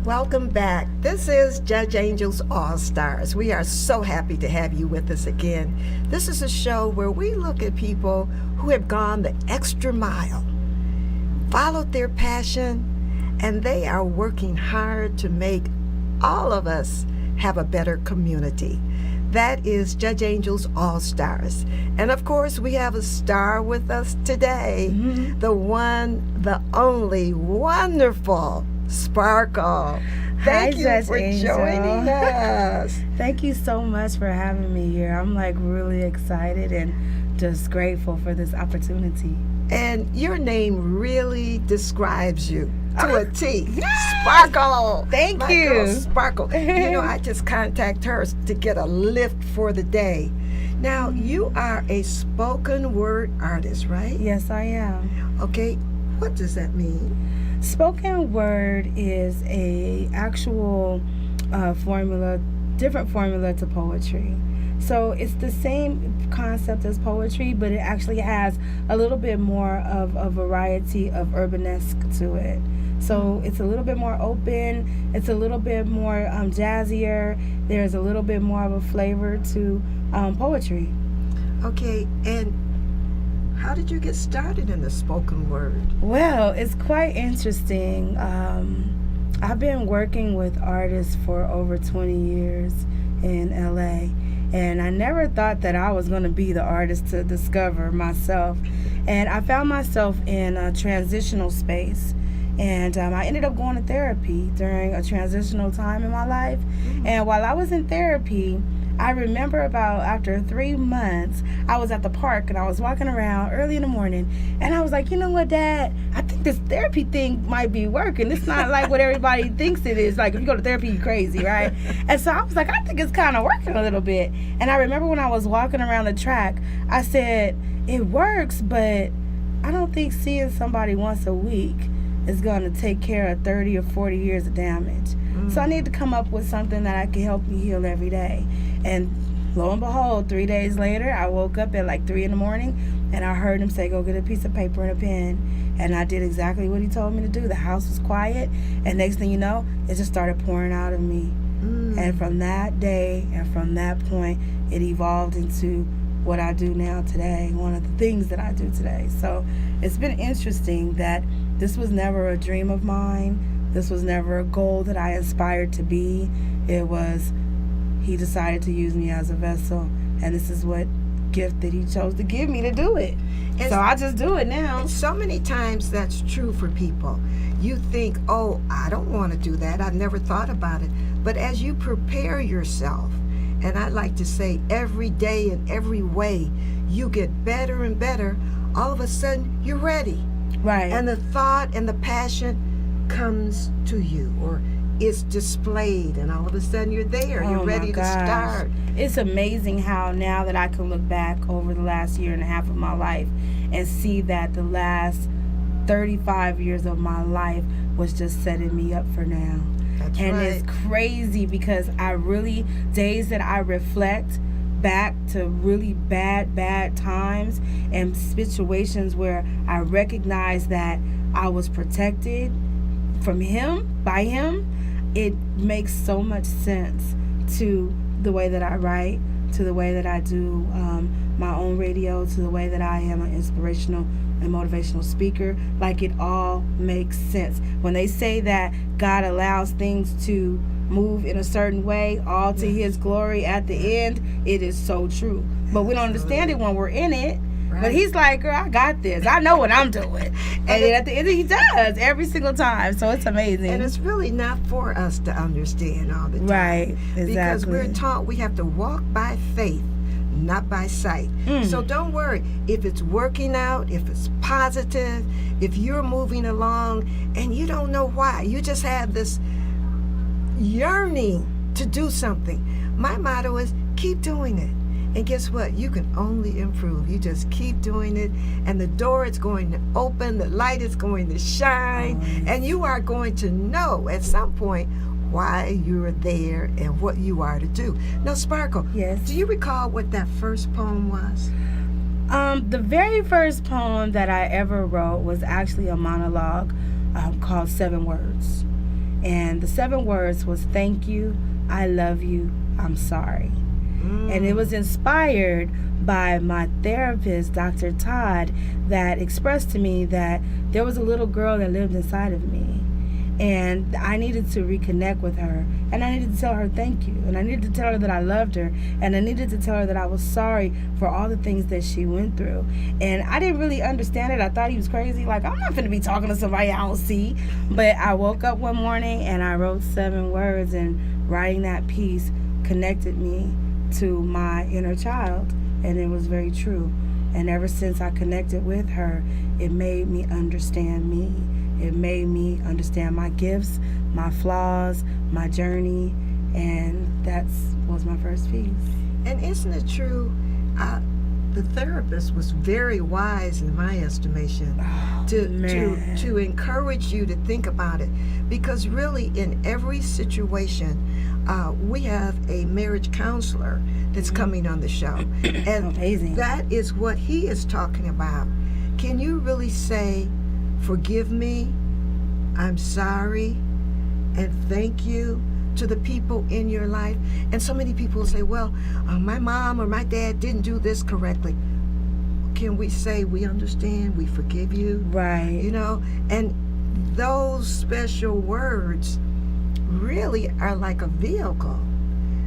Welcome back. This is Judge Angel's All Stars. We are so happy to have you with us again. This is a show where we look at people who have gone the extra mile, followed their passion, and they are working hard to make all of us have a better community. That is Judge Angel's All Stars. And of course, we have a star with us today, the one, the only, wonderful Sparkle. Thank you Judge for Angel. joining us. Thank you so much for having me here. I'm really excited and just grateful for this opportunity. And your name really describes you to a T. Sparkle. Thank My you. girl, Sparkle. I just contact her to get a lift for the day. Now, you are a spoken word artist, right? Yes, I am. Okay. What does that mean? Spoken word is a actual different formula to poetry. So it's the same concept as poetry, but it actually has a little bit more of a variety of urbanesque to it. So it's a little bit more open. It's a little bit more jazzier. There's a little bit more of a flavor to poetry. Okay, and how did you get started in the spoken word? Well, it's quite interesting. I've been working with artists for over 20 years in LA, and I never thought that I was going to be the artist to discover myself. And I found myself in a transitional space, and I ended up going to therapy during a transitional time in my life. And while I was in therapy, I remember about after 3 months, I was at the park and I was walking around early in the morning, and I was like, you know what, Dad? I think this therapy thing might be working. It's not like what everybody thinks it is. Like, if you go to therapy, you're crazy, right? And so I was like, I think it's kind of working a little bit. And I remember when I was walking around the track, I said, it works, but I don't think seeing somebody once a week is going to take care of 30 or 40 years of damage. So I need to come up with something that I can help me heal every day. And lo and behold, 3 days later, I woke up at like 3 in the morning, and I heard him say, go get a piece of paper and a pen. And I did exactly what he told me to do. The house was quiet, and next thing you know, it just started pouring out of me. And from that day and from that point, it evolved into what I do now today, one of the things that I do today. So it's been interesting that this was never a dream of mine. This was never a goal that I aspired to be. It was, he decided to use me as a vessel, and this is what gift that he chose to give me to do it. And so I just do it now. And so many times that's true for people. You think, oh, I don't want to do that. I've never thought about it. But as you prepare yourself, and I like to say every day in every way, you get better and better, all of a sudden you're ready. Right. And the thought and the passion comes to you, or is displayed, and all of a sudden you're there. You're ready to start. It's amazing how now that I can look back over the last year and a half of my life and see that the last 35 years of my life was just setting me up for now. That's and right. It's crazy because I really, days that I reflect back to really bad times and situations where I recognize that I was protected from him, by him, it makes so much sense to the way that I write, to the way that I do my own radio, to the way that I am an inspirational and motivational speaker. Like, it all makes sense. When they say that God allows things to move in a certain way, all to his glory at the end, it is so true. But we don't understand it when we're in it. Right. But he's like, girl, I got this. I know what I'm doing. And then at the end, he does every single time. So it's amazing. And it's really not for us to understand all the time. Right, exactly. Because we're taught we have to walk by faith, not by sight. So don't worry. If it's working out, if it's positive, if you're moving along and you don't know why, you just have this yearning to do something. My motto is keep doing it. And guess what? You can only improve. You just keep doing it, and the door is going to open, the light is going to shine, and you are going to know at some point why you're there and what you are to do. Now, Sparkle, yes. Do you recall what that first poem was? The very first poem that I ever wrote was actually a monologue called 7 Words. And the 7 words was thank you, I love you, I'm sorry. And it was inspired by my therapist, Dr. Todd, that expressed to me that there was a little girl that lived inside of me. And I needed to reconnect with her. And I needed to tell her thank you. And I needed to tell her that I loved her. And I needed to tell her that I was sorry for all the things that she went through. And I didn't really understand it. I thought he was crazy. Like, I'm not going to be talking to somebody I don't see. But I woke up one morning and I wrote 7 words. And writing that piece connected me to my inner child. And it was very true. And ever since I connected with her, it made me understand me. It made me understand my gifts, my flaws, my journey, and that was my first piece. And isn't it true? The therapist was very wise, in my estimation, to encourage you to think about it, because really, in every situation, we have a marriage counselor that's coming on the show, and amazing. That is what he is talking about. Can you really say, forgive me, I'm sorry, and thank you to the people in your life? And so many people say, well, my mom or my dad didn't do this correctly. Can we say, we understand, we forgive you? Right. You know, and those special words really are like a vehicle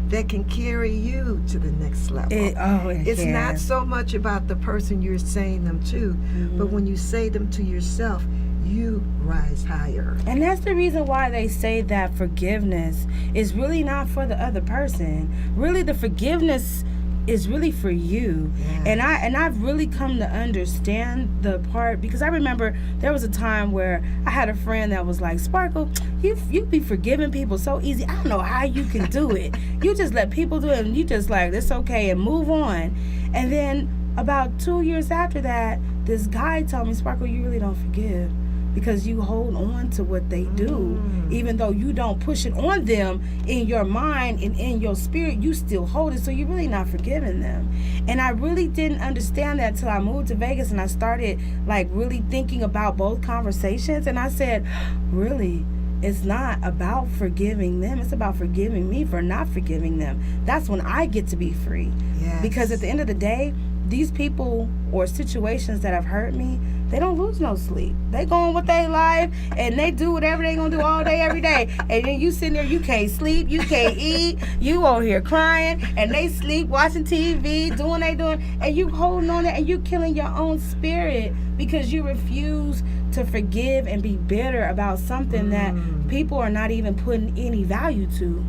that can carry you to the next level. It's not so much about the person you're saying them to, but when you say them to yourself, you rise higher. And that's the reason why they say that forgiveness is really not for the other person. Really, the forgiveness is really for you. Yes. And I've really come to understand the part, because I remember there was a time where I had a friend that was like, Sparkle, you be forgiving people so easy. I don't know how you can do it. You just let people do it and you just like, it's okay, and move on. And then about 2 years after that, this guy told me, Sparkle, you really don't forgive, because you hold on to what they do. Even though you don't push it on them in your mind and in your spirit, you still hold it, so you're really not forgiving them. And I really didn't understand that till I moved to Vegas and I started like really thinking about both conversations, and I said, really, it's not about forgiving them, it's about forgiving me for not forgiving them. That's when I get to be free. Yes. Because at the end of the day, these people or situations that have hurt me, they don't lose no sleep. They go on with their life and they do whatever they gonna do all day, every day. And then you sitting there, you can't sleep, you can't eat, you over here crying, and they sleep, watching TV, doing they doing, and you holding on there and you killing your own spirit because you refuse to forgive and be bitter about something that people are not even putting any value to.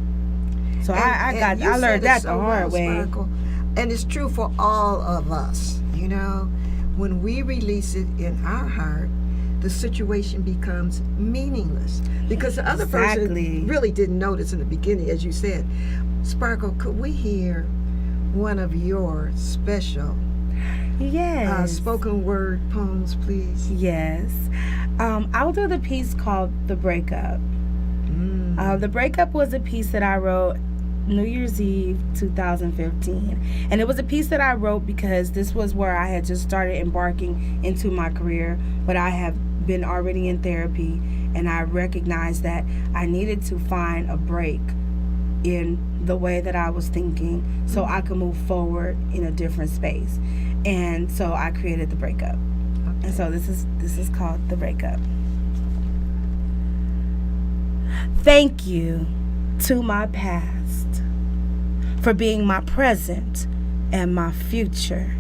So I learned that the hard way. Sparkle. And it's true for all of us, you know. When we release it in our heart, the situation becomes meaningless. Because the other person really didn't notice in the beginning, as you said. Sparkle, could we hear one of your special spoken word poems, please? Yes. I'll do the piece called The Breakup. The Breakup was a piece that I wrote New Year's Eve 2015, and it was a piece that I wrote because this was where I had just started embarking into my career, but I have been already in therapy, and I recognized that I needed to find a break in the way that I was thinking so I could move forward in a different space. And so I created The Breakup. Okay. And so this is called The Breakup. Thank you to my past for being my present and my future.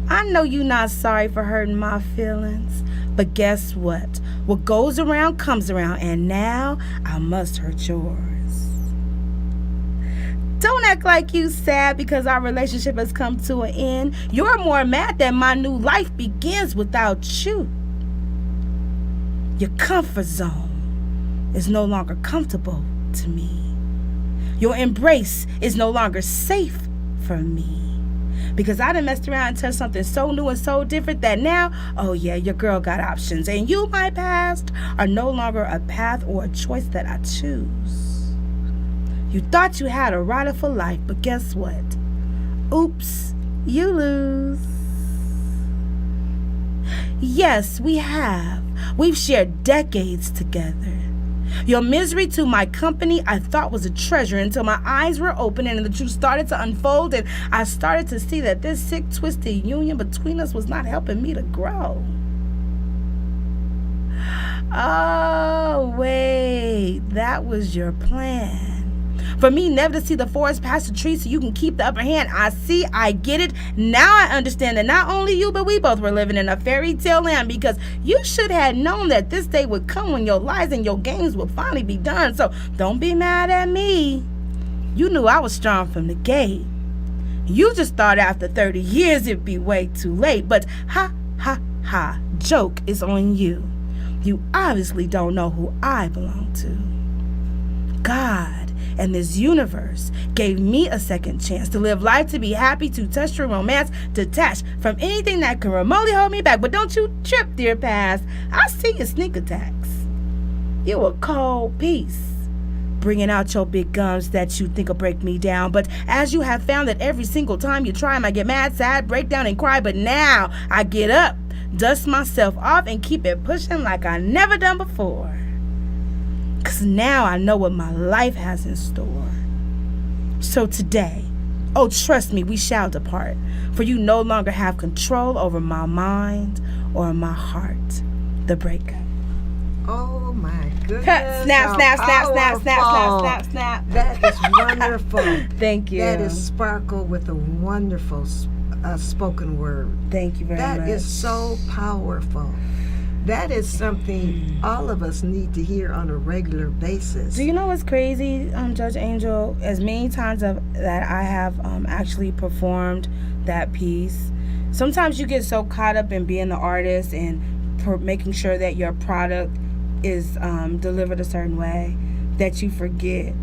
I know you're not sorry for hurting my feelings, but guess what? What goes around comes around, and now I must hurt yours. Don't act like you sad because our relationship has come to an end. You're more mad that my new life begins without you. Your comfort zone is no longer comfortable to me. Your embrace is no longer safe for me. Because I done messed around and touched something so new and so different that now, oh yeah, your girl got options. And you, my past, are no longer a path or a choice that I choose. You thought you had a rider for life, but guess what? Oops, you lose. Yes, we have. We've shared decades together. Your misery to my company I thought was a treasure until my eyes were open and the truth started to unfold, and I started to see that this sick, twisted union between us was not helping me to grow. Oh, wait, that was your plan. For me never to see the forest past the trees so you can keep the upper hand. I see, I get it. Now I understand that not only you, but we both were living in a fairy tale land, because you should have known that this day would come when your lies and your games would finally be done. So don't be mad at me. You knew I was strong from the gate. You just thought after 30 years it'd be way too late. But ha, ha, ha, joke is on you. You obviously don't know who I belong to. God and this universe gave me a second chance to live life, to be happy, to touch through romance, detached from anything that can remotely hold me back. But don't you trip, dear past. I see your sneak attacks. You a cold piece, bringing out your big guns that you think will break me down. But as you have found that every single time you try, I get mad, sad, break down, and cry. But now I get up, dust myself off, and keep it pushing like I never done before. 'Cause now I know what my life has in store. So today, oh trust me, we shall depart. For you no longer have control over my mind or my heart. The breakup. Oh my goodness. Snap, snap, snap, snap, snap, snap, snap, snap. That is wonderful. Thank you. That is Sparkle with a wonderful spoken word. Thank you very much. That is so powerful. That is something all of us need to hear on a regular basis. Do you know what's crazy, Judge Angel? As many times that I have actually performed that piece, sometimes you get so caught up in being the artist and making sure that your product is delivered a certain way that you forget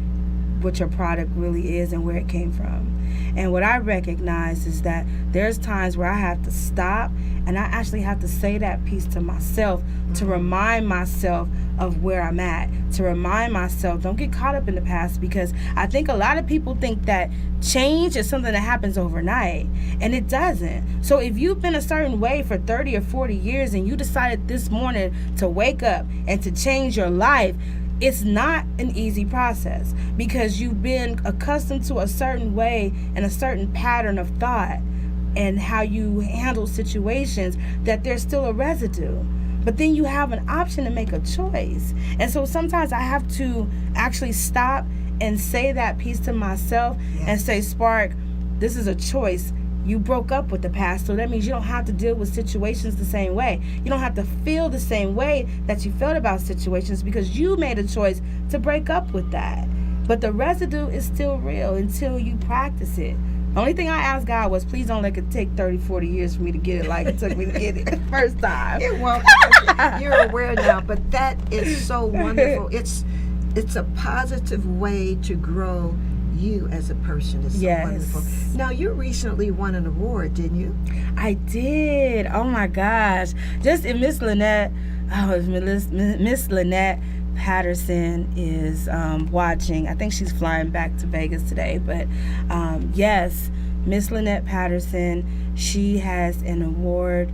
what your product really is and where it came from. And what I recognize is that there's times where I have to stop and I actually have to say that piece to myself to remind myself of where I'm at, to remind myself, don't get caught up in the past, because I think a lot of people think that change is something that happens overnight, and it doesn't. So if you've been a certain way for 30 or 40 years and you decided this morning to wake up and to change your life, it's not an easy process, because you've been accustomed to a certain way and a certain pattern of thought and how you handle situations, that there's still a residue. But then you have an option to make a choice. And so sometimes I have to actually stop and say that piece to myself and say, Spark, this is a choice. You broke up with the past, so that means you don't have to deal with situations the same way. You don't have to feel the same way that you felt about situations, because you made a choice to break up with that. But the residue is still real until you practice it. The only thing I asked God was, please don't let it take 30, 40 years for me to get it like it took me to get it the first time. It won't. You're aware now, but that is so wonderful. It's a positive way to grow you as a person. Is so wonderful. Now, you recently won an award, didn't you? I did. Oh my gosh. Just in Miss Lynette Patterson is watching. I think she's flying back to Vegas today. But yes, Miss Lynette Patterson, she has an award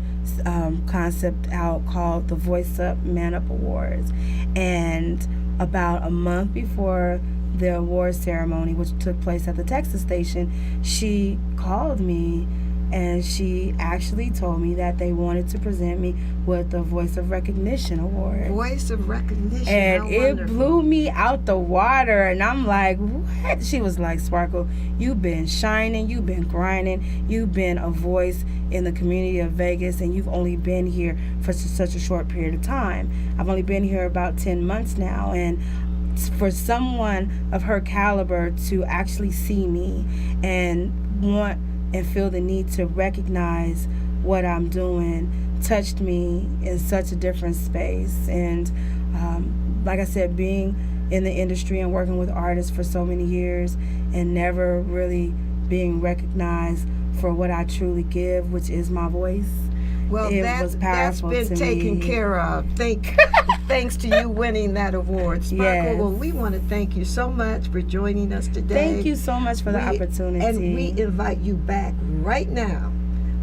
concept out called the Voice Up Man Up Awards. And about a month before the award ceremony, which took place at the Texas station, she called me and she actually told me that they wanted to present me with the Voice of Recognition Award. Voice of Recognition. And it blew me out the water, and I'm like, what? She was like, Sparkle, you've been shining, you've been grinding, you've been a voice in the community of Vegas, and you've only been here for such a short period of time. I've only been here about 10 months now, and for someone of her caliber to actually see me and want and feel the need to recognize what I'm doing touched me in such a different space. And like I said, being in the industry and working with artists for so many years and never really being recognized for what I truly give, which is my voice. Well, that's been taken care of. Thanks to you winning that award. Sparkle, well, we want to thank you so much for joining us today. Thank you so much for the opportunity. And we invite you back right now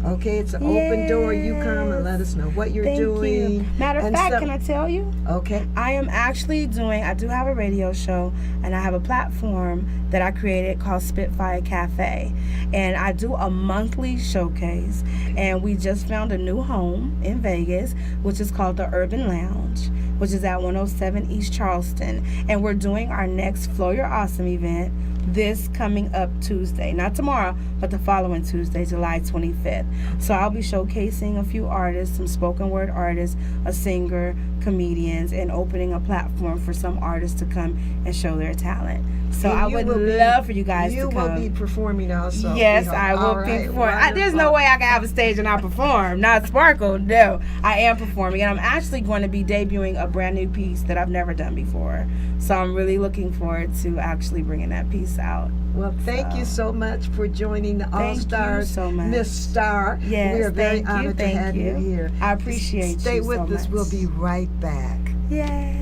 Okay, it's an open door. You come and let us know what you're Thank doing. you. Matter of And fact, so- can I tell you? Okay. I am actually I do have a radio show, and I have a platform that I created called Spitfire Cafe. And I do a monthly showcase. And we just found a new home in Vegas, which is called the Urban Lounge, which is at 107 East Charleston. And we're doing our next Flow Your Awesome event this coming up Tuesday. Not tomorrow, but the following Tuesday, July 25th. So I'll be showcasing a few artists, some spoken word artists, a singer, comedians, and opening a platform for some artists to come and show their talent. So And I you would will be- love for you guys to You come. will be performing also. Yes, We I hope. will All be right, performing. There's no wonderful. way I can have a stage and not perform. Not Sparkle, no. I am performing, and I'm actually going to be debuting a brand new piece that I've never done before. So I'm really looking forward to actually bringing that piece out. Well, thank you so much for joining the All Thank you Stars, so much. Miss Star. Yes, we are very thank you, honored to thank have you you. here. I appreciate Stay you with so us. much. We'll be right back. Yay.